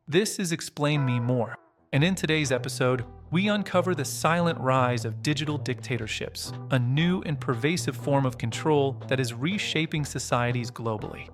This is Explain Me More, and in today's episode, we uncover the silent rise of digital dictatorships, a new and pervasive form of control that is reshaping societies globally.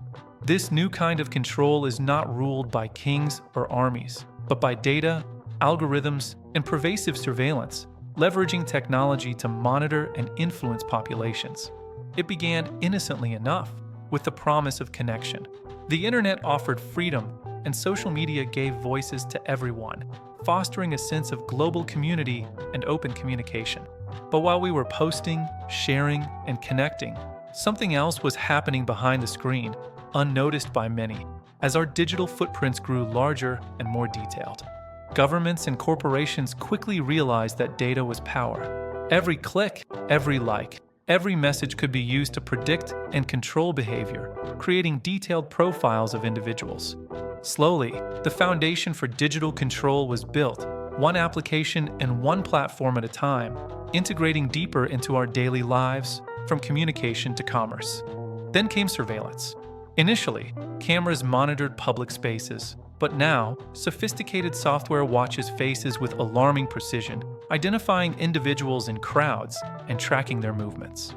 This new kind of control is not ruled by kings or armies, but by data, algorithms, and pervasive surveillance, leveraging technology to monitor and influence populations. It began innocently enough, with the promise of connection. The internet offered freedom, and social media gave voices to everyone, fostering a sense of global community and open communication. But while we were posting, sharing, and connecting, something else was happening behind the screen, unnoticed by many, as our digital footprints grew larger and more detailed. Governments and corporations quickly realized that data was power. Every click, every like, every message could be used to predict and control behavior, creating detailed profiles of individuals. Slowly, the foundation for digital control was built, one application and one platform at a time, integrating deeper into our daily lives, from communication to commerce. Then came surveillance. Initially, cameras monitored public spaces, but now, sophisticated software watches faces with alarming precision, identifying individuals in crowds and tracking their movements.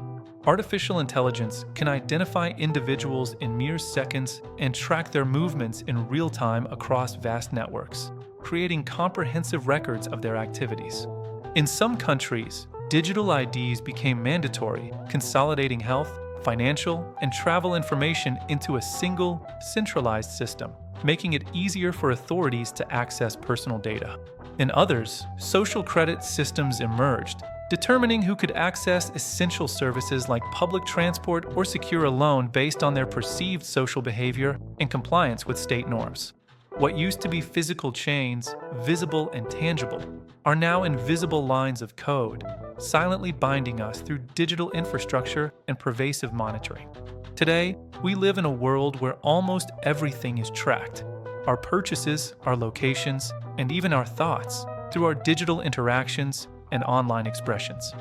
Artificial intelligence can identify individuals in mere seconds and track their movements in real time across vast networks, creating comprehensive records of their activities. In some countries, digital IDs became mandatory, consolidating health, financial, and travel information into a single, centralized system, making it easier for authorities to access personal data. In others, social credit systems emerged, determining who could access essential services like public transport or secure a loan based on their perceived social behavior and compliance with state norms. What used to be physical chains, visible and tangible, are now invisible lines of code, silently binding us through digital infrastructure and pervasive monitoring. Today, we live in a world where almost everything is tracked. Our purchases, our locations, and even our thoughts through our digital interactions and online expressions.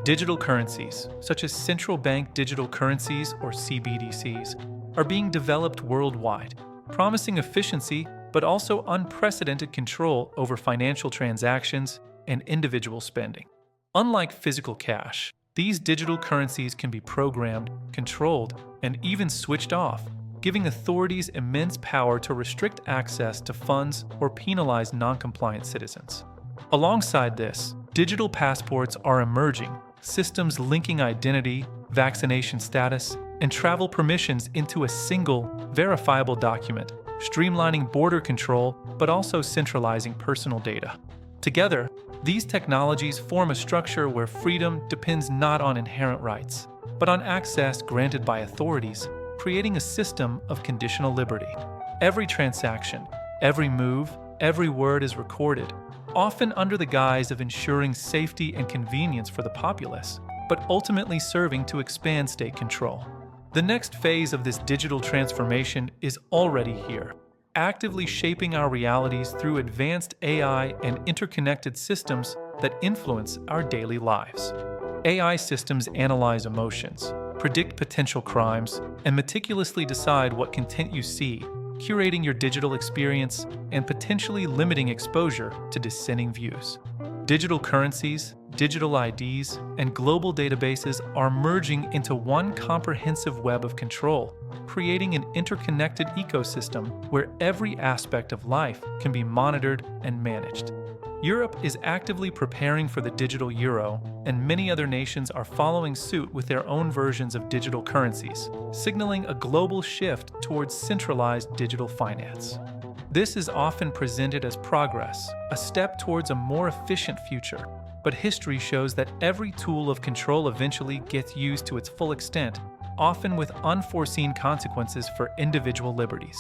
Digital currencies, such as central bank digital currencies or CBDCs, are being developed worldwide, promising efficiency but also unprecedented control over financial transactions and individual spending. Unlike physical cash, these digital currencies can be programmed, controlled, and even switched off, giving authorities immense power to restrict access to funds or penalize non-compliant citizens. Alongside this, digital passports are emerging, systems linking identity, vaccination status, and travel permissions into a single, verifiable document, streamlining border control but also centralizing personal data. Together, these technologies form a structure where freedom depends not on inherent rights, but on access granted by authorities, creating a system of conditional liberty. Every transaction, every move, every word is recorded, often under the guise of ensuring safety and convenience for the populace, but ultimately serving to expand state control. The next phase of this digital transformation is already here, actively shaping our realities through advanced AI and interconnected systems that influence our daily lives. AI systems analyze emotions, predict potential crimes, and meticulously decide what content you see, curating your digital experience and potentially limiting exposure to dissenting views. Digital currencies, digital IDs, and global databases are merging into one comprehensive web of control, creating an interconnected ecosystem where every aspect of life can be monitored and managed. Europe is actively preparing for the digital euro, and many other nations are following suit with their own versions of digital currencies, signaling a global shift towards centralized digital finance. This is often presented as progress, a step towards a more efficient future, but history shows that every tool of control eventually gets used to its full extent, often with unforeseen consequences for individual liberties.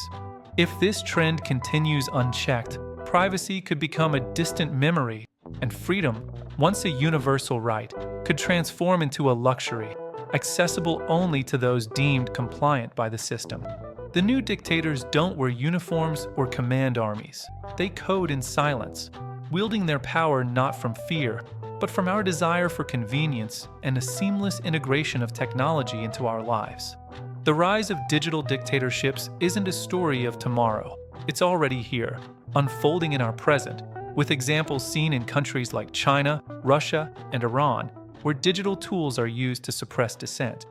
If this trend continues unchecked, privacy could become a distant memory, and freedom, once a universal right, could transform into a luxury, accessible only to those deemed compliant by the system. The new dictators don't wear uniforms or command armies. They code in silence, wielding their power not from fear, but from our desire for convenience and a seamless integration of technology into our lives. The rise of digital dictatorships isn't a story of tomorrow. It's already here, unfolding in our present, with examples seen in countries like China, Russia, and Iran, where digital tools are used to suppress dissent.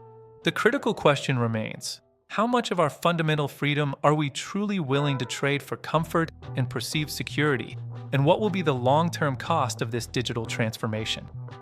The critical question remains: how much of our fundamental freedom are we truly willing to trade for comfort and perceived security? And what will be the long-term cost of this digital transformation?